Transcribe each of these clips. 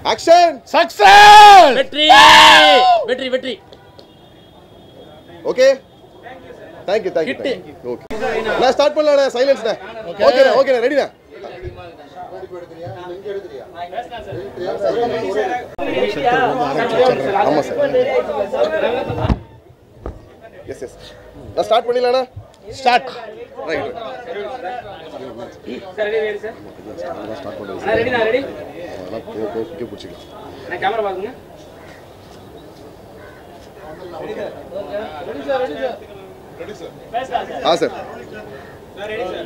Action! Success! Victory! Victory, victory. Okay? Thank you. Okay. Now start பண்ணலாம்டா silence டா. Okay, ready டா. ஆமா sir. Yes. நான் start பண்ணிடலாம்டா. Start. Right. Sir, ready, sir? Start பண்ணுங்க. Ready, ready? நான் போய் புடிச்சிக்கலாம். நான் கேமரா பாருங்க. Ready, sir. ஆ sir. Ready, sir.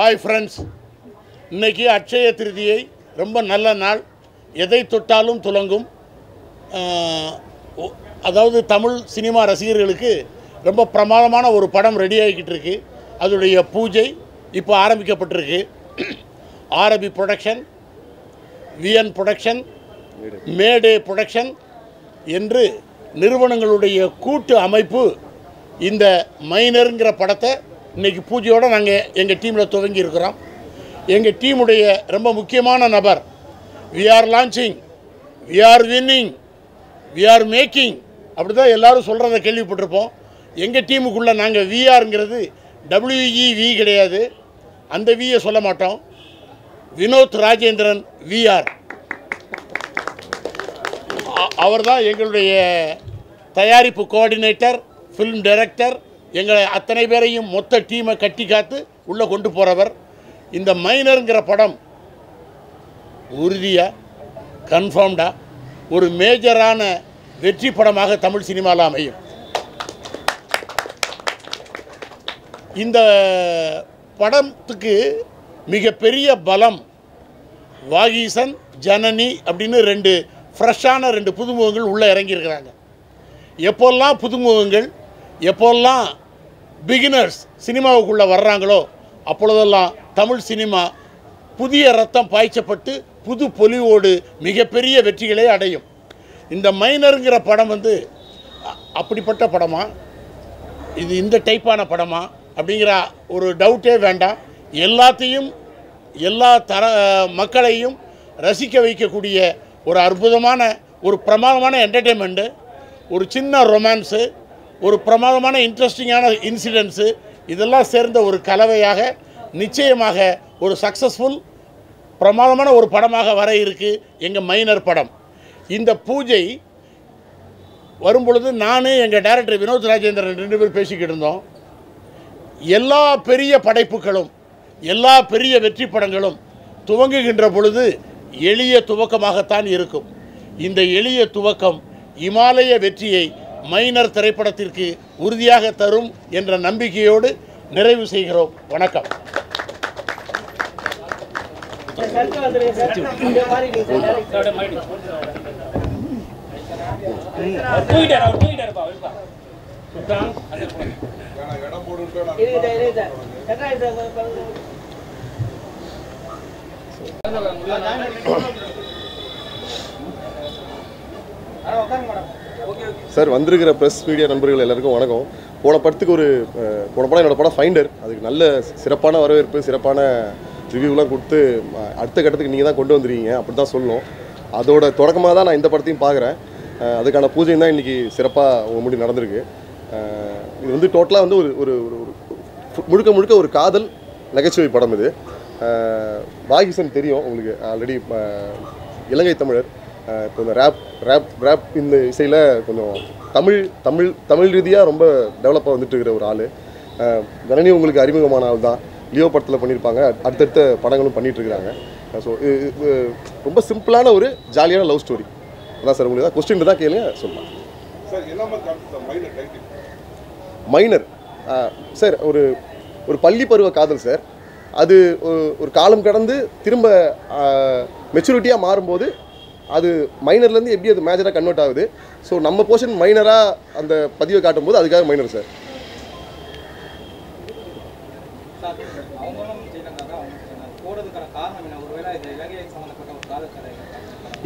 Hi friends. இன்னைக்கு அட்சய திருதியை ரொம்ப நல்ல நாள். எதை தொட்டாலும் துலங்கும். அதாவது தமிழ் சினிமா ரசிகர்களுக்கு ரொம்ப பிரமாதமான ஒரு படம் ரெடி ஆகிக்கிட்டு இருக்கு. அதோடைய பூஜை இப்போ ஆரம்பிக்கப்பட்டிருக்கு. Arabhi production, VN production, மேடே production என்று நிறுவனங்களுடைய கூட்டு அமைப்பு இந்த மைனருங்கிற படத்தை இன்றைக்கி பூஜையோடு நாங்கள் எங்கள் டீமில் துவங்கி இருக்கிறோம். எங்கள் டீமுடைய ரொம்ப முக்கியமான நபர், we are launching, we are winning, we are making, அப்படி தான் எல்லோரும் சொல்கிறத கேள்விப்பட்டிருப்போம். எங்கள் டீமுக்குள்ளே நாங்கள் விஆருங்கிறது WEV கிடையாது, அந்த வியை சொல்ல மாட்டோம். வினோத் ராஜேந்திரன் விஆர், அவர் தான் எங்களுடைய தயாரிப்பு கோஆர்டினேட்டர், ஃபிலிம் டைரக்டர், எங்களை அத்தனை பேரையும் மொத்த டீமை கட்டி காத்து உள்ளே கொண்டு போகிறவர். இந்த மைனருங்கிற படம் உறுதியாக கன்ஃபார்ம்டாக ஒரு மேஜரான வெற்றி படமாக தமிழ் சினிமாவில் அமையும். இந்த படத்துக்கு மிகப்பெரிய பலம் வாகீசன், ஜனனி அப்படின்னு ரெண்டு ஃப்ரெஷ்ஷான ரெண்டு புதுமுகங்கள் உள்ளே இறங்கியிருக்கிறாங்க. எப்போல்லாம் புதுமுகங்கள், எப்போல்லாம் பிகினர்ஸ் சினிமாவுக்குள்ளே வர்றாங்களோ அப்பொழுதெல்லாம் தமிழ் சினிமா புதிய ரத்தம் பாய்ச்சப்பட்டு புது பொலிவோடு மிகப்பெரிய வெற்றிகளை அடையும். இந்த மைனருங்கிற படம் வந்து அப்படிப்பட்ட படமா, இது இந்த டைப்பான படமா அப்படிங்கிற ஒரு டவுட்டே வேண்டாம். எல்லாத்தையும் எல்லா மக்களையும் ரசிக்க வைக்கக்கூடிய ஒரு அற்புதமான ஒரு பிரமாதமான என்டர்டெயின்மெண்ட்டு, ஒரு சின்ன ரொமான்ஸு, ஒரு பிரமாதமான இன்ட்ரெஸ்டிங்கான இன்சிடென்ட்ஸு, இதெல்லாம் சேர்ந்த ஒரு கலவையாக நிச்சயமாக ஒரு சக்ஸஸ்ஃபுல் பிரமாதமான ஒரு படமாக வர இருக்குது எங்கள் மைனர் படம். இந்த பூஜை வரும்பொழுது நான் எங்கள் டைரக்டர் வினோத் ராஜேந்திரன் ரெண்டு பேர் பேசிக்கிட்டு இருந்தோம். எல்லா பெரிய படைப்புகளும் எல்லா பெரிய வெற்றி படங்களும் துவங்குகின்ற பொழுது எளிய துவக்கமாகத்தான் இருக்கும். இந்த எளிய துவக்கம் இமாலய வெற்றியை மைனர் திரைப்படத்திற்கு உறுதியாக தரும் என்ற நம்பிக்கையோடு நிறைவு செய்கிறோம். வணக்கம். சார், வந்திருக்கிற ப்ரெஸ் மீடியா நண்பர்கள் எல்லாருக்கும் வணக்கம். போன படம் என்னோட படம் ஃபைண்டர். அதுக்கு நல்ல சிறப்பான வரவேற்பு, சிறப்பான ரிவ்யூலாம் கொடுத்து அடுத்த கட்டத்துக்கு நீங்கள் தான் கொண்டு வந்துருக்கீங்க, அப்படி தான் சொல்லணும். அதோட தொடக்கமாக தான் நான் இந்த படத்தையும் பார்க்குறேன். அதுக்கான பூஜையும் தான் இன்றைக்கி சிறப்பாக உங்கள் முடி நடந்திருக்கு. இது வந்து டோட்டலாக வந்து ஒரு முழுக்க ஒரு காதல் நகைச்சுவை படம். இது வாகிசன் தெரியும் உங்களுக்கு ஆல்ரெடி, இலங்கை தமிழர். இப்போ இந்த ரேப் இந்த இசையில் கொஞ்சம் தமிழ் ரீதியாக ரொம்ப டெவலப்பாக வந்துட்டு இருக்கிற ஒரு ஆள். ஜனனி உங்களுக்கு அறிமுகமான ஆள் தான், லியோ படத்தில் பண்ணியிருப்பாங்க, அடுத்தடுத்த படங்களும் பண்ணிகிட்ருக்கிறாங்க. ஸோ ரொம்ப சிம்பிளான ஒரு ஜாலியான லவ் ஸ்டோரி. அதான் சார், உங்களுக்கு தான் கொஸ்டின் தான் கேளுங்க, சொல்லலாம். மைனர் சார் ஒரு பள்ளி பருவ காதல் சார். அது ஒரு காலம் கடந்து திரும்ப மெச்சூரிட்டியாக மாறும்போது அது மைனர்லேருந்து எப்படி அது மேஜராக கன்வெர்ட் ஆகுது. ஸோ நம்ம போர்ஷன் மைனராக அந்த பதிவை காட்டும் போது அதுக்காக மைனர் சார்.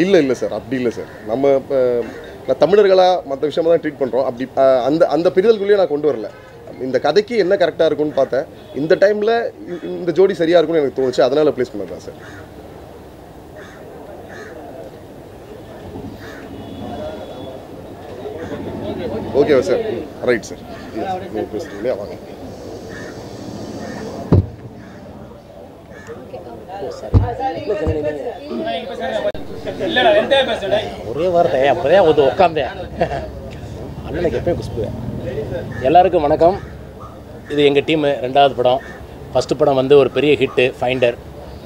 இல்லை சார், அப்படி இல்லை சார். நம்ம இப்போ தமிழர்களாக மற்ற விஷயமாக தான் ட்ரீட் பண்ணுறோம். அப்படி அந்த பிரிதலுக்குள்ளேயே நான் கொண்டு வரல. இந்த கதைக்கு என்ன கரெக்டாக இருக்கும்னு பார்த்தேன். இந்த டைமில் இந்த ஜோடி சரியாக இருக்கும்னு எனக்கு தோணுச்சு, அதனால் ப்ளேஸ் பண்ணுறேன் சார். ஓகேவா சார்? Right sir. பேசுகிறீங்களா? வாங்க. ஒரே வார்த்தை அப்போதே உட்காந்தேன். அண்ணனுக்கு எப்பயும் குஷ்புவேன். எல்லாருக்கும் வணக்கம். இது எங்கள் டீமு 2வது படம். ஃபஸ்ட்டு படம் வந்து ஒரு பெரிய ஹிட்டு ஃபைண்டர்.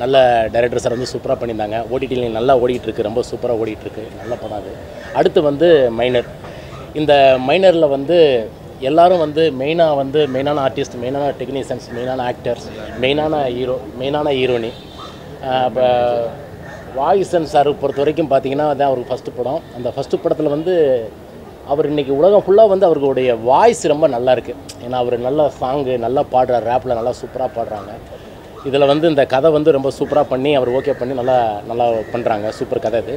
நல்ல டைரக்டர் சார் வந்து சூப்பராக பண்ணியிருந்தாங்க. ஓடிடியில் நல்லா ஓடிட்டுருக்கு, ரொம்ப சூப்பராக ஓடிட்டுருக்கு, நல்ல படம் அது. அடுத்து வந்து மைனர். இந்த மைனரில் வந்து எல்லோரும் வந்து மெயினான ஆர்டிஸ்ட், மெயினான டெக்னீஷியன்ஸ், மெயினான ஆக்டர்ஸ், மெயினான ஹீரோனி. இப்போ வாகிசன் சார் பொறுத்த வரைக்கும் பார்த்தீங்கன்னா அதான் அவருக்கு ஃபஸ்ட்டு படம். அந்த ஃபஸ்ட்டு படத்தில் வந்து அவர் இன்றைக்கி உலகம் ஃபுல்லாக வந்து அவர்களுடைய வாய்ஸ் ரொம்ப நல்லா இருக்குது. ஏன்னா அவர் நல்ல சாங்கு நல்லா பாடுறார், ரேப்பில் நல்லா சூப்பராக பாடுறாங்க. இதில் வந்து இந்த கதை வந்து ரொம்ப சூப்பராக பண்ணி அவர் ஓகே பண்ணி நல்லா பண்ணுறாங்க. சூப்பர் கதை இது.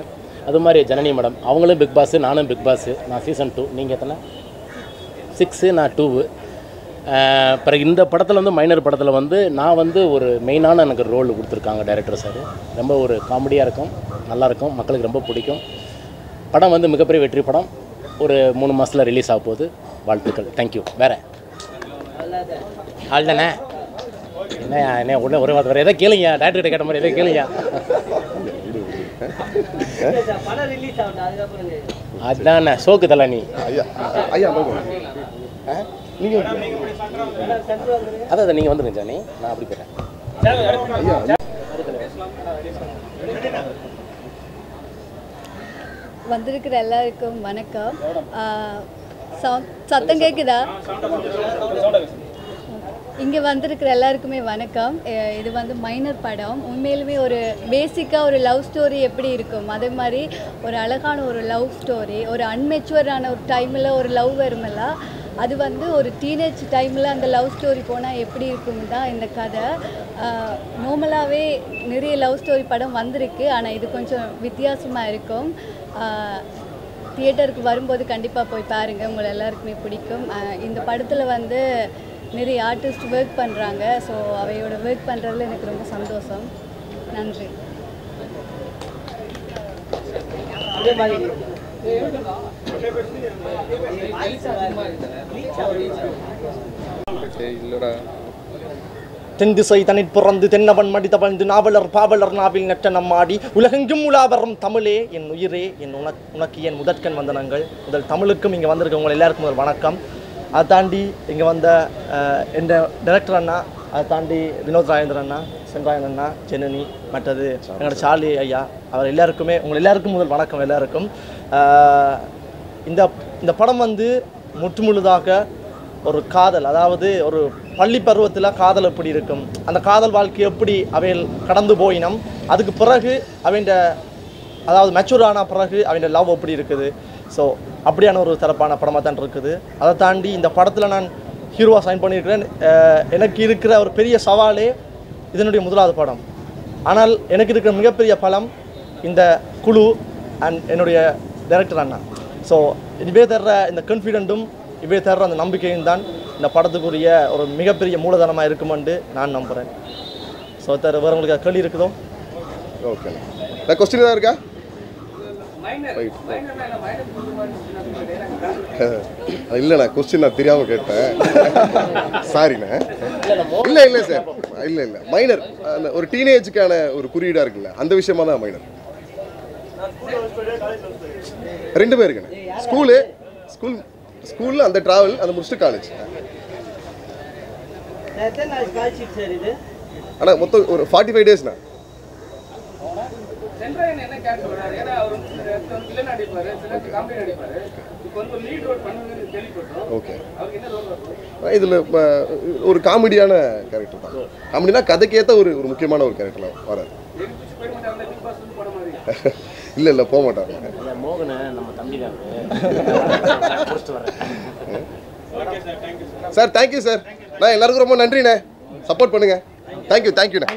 அது மாதிரி ஜனனி மேடம், அவங்களும் பிக் பாஸு, நானும் பிக் பாஸு. நான் சீசன் 2, நீங்கள் எத்தனை? 6, நான் 2. பிறகு இந்த படத்தில் வந்து மைனர் படத்தில் வந்து நான் வந்து ஒரு மெயினான எனக்கு ரோல் கொடுத்துருக்காங்க டைரக்டர் சார். ரொம்ப ஒரு காமெடியாக இருக்கும், நல்லாயிருக்கும், மக்களுக்கு ரொம்ப பிடிக்கும். படம் வந்து மிகப்பெரிய வெற்றி படம். ஒரு 3 மாதத்தில் ரிலீஸ் ஆக போகுது. வாழ்த்துக்கள். தேங்க்யூ. வேறு ஆள் தானே? என்ன ஒன்று ஒரு வேறு எதாவது கேளுங்க, டைரக்டர்கிட்ட கேட்ட மாதிரி எதாவது கேளுங்க. அதுதானே சோக்கு தலை நீ. நீங்கள் அதான் நீங்கள் வந்துருங்க ஜானி, நான் அப்படி போகிறேன். வந்திருக்கிற எல்லாருக்கும் வணக்கம். சத்தம் கேட்குதா? இங்கே வந்திருக்கிற எல்லாருக்குமே வணக்கம். இது வந்து மைனர் படம். உண்மையிலுமே ஒரு பேசிக்காக ஒரு லவ் ஸ்டோரி எப்படி இருக்கும் அதே மாதிரி ஒரு அழகான ஒரு லவ் ஸ்டோரி. ஒரு அன்மெச்சுவரான ஒரு டைமில் ஒரு லவ் வருமில்ல, அது வந்து ஒரு டீனேஜ் டைமில் அந்த லவ் ஸ்டோரி போனால் எப்படி இருக்கும்னு தான் இந்த கதை. நார்மலாகவே நிறைய லவ் ஸ்டோரி படம் வந்திருக்கு, ஆனால் இது கொஞ்சம் வித்தியாசமாக இருக்கும். தியேட்டருக்கு வரும்போது கண்டிப்பாக போய் பாருங்கள், உங்களை எல்லாருக்குமே பிடிக்கும். இந்த படத்தில் வந்து நிறைய ஆர்டிஸ்ட் ஒர்க் பண்ணுறாங்க. ஸோ அவையோட ஒர்க் பண்ணுறதுல எனக்கு ரொம்ப சந்தோஷம். நன்றி. தென் திசை தனிற் பிறந்து தென்னவன் மடி தவழ்ந்து நாவலர் பாவலர் நாவில் நெட்டனம் ஆடி உலகெங்கும் உலாவரம் தமிழே என் உயிரே என் உனக்கு என் முதற்கண் வந்தனங்கள். முதல் தமிழுக்கும் இங்கே வந்திருக்கவங்க எல்லாருக்கும் முதல் வணக்கம். அதை தாண்டி இங்கே வந்த என் டைரக்டர் அண்ணா, அதை தாண்டி வினோத் ராஜேந்திரன் அண்ணா, சென்ராயன் அண்ணா, ஜெனனி, மற்றது எங்களோட சார்லி ஐயா, அவர் எல்லாருக்குமே உங்கள் எல்லாருக்கும் முதல் வணக்கம். எல்லாருக்கும் இந்த படம் வந்து முற்றுமுழுதாக ஒரு காதல், அதாவது ஒரு பள்ளி பருவத்தில் காதல் எப்படி இருக்கும், அந்த காதல் வாழ்க்கை எப்படி அவையில் கடந்து போயினோம், அதுக்கு பிறகு அவன் அதாவது மெச்சூர் ஆன பிறகு அவன் லவ் எப்படி இருக்குது. ஸோ அப்படியான ஒரு சிறப்பான படமாக தான் இருக்குது. அதை தாண்டி இந்த படத்தில் நான் ஹீரோவாக சைன் பண்ணியிருக்கிறேன். எனக்கு இருக்கிற ஒரு பெரிய சவாலே இதனுடைய முதலாவது படம். ஆனால் எனக்கு இருக்கிற மிகப்பெரிய பலம் இந்த குழு அண்ட் என்னுடைய டைரக்டர் அண்ணா. ஸோ இவே தர்ற இந்த கான்ஃபிடென்ட்டும் இவே தர்ற அந்த நம்பிக்கையும் தான் இந்த படத்துக்குரிய ஒரு மிகப்பெரிய மூலதனமாக இருக்குமென்று நான் நம்புகிறேன். ஸோ வேறு உங்களுக்கு கேள்வி இருக்குதோ? ஓகே, கொஸ்டின் தான் இருக்கா? இல்லைண்ணா, கொஸ்டின் நான் தெரியாமல் கேட்டேன், சாரிண்ணா. இல்லை சார், இல்லை மைனர் ஒரு டீனேஜுக்கான ஒரு குறியீடாக இருக்குல்ல, அந்த விஷயமா தான் மைனர். 2 பேருக்குண்ணே. ஸ்கூலில் அந்த ட்ராவல் அதை முடிச்சுட்டு காலேஜ். ஆனால் மொத்தம் ஒரு 45 டேஸ்ண்ணா. ஓகே, இதில் ஒரு காமெடியான கேரக்டர் தான். காமெடினா கதைக்கேற்ற ஒரு முக்கியமான ஒரு கேரக்டர் வராது. இல்லை போக மாட்டாங்க. Sir thank you sir. நான் எல்லாருக்கும் ரொம்ப நன்றிண்ணே, சப்போர்ட் பண்ணுங்க. தேங்க்யூண்ணே.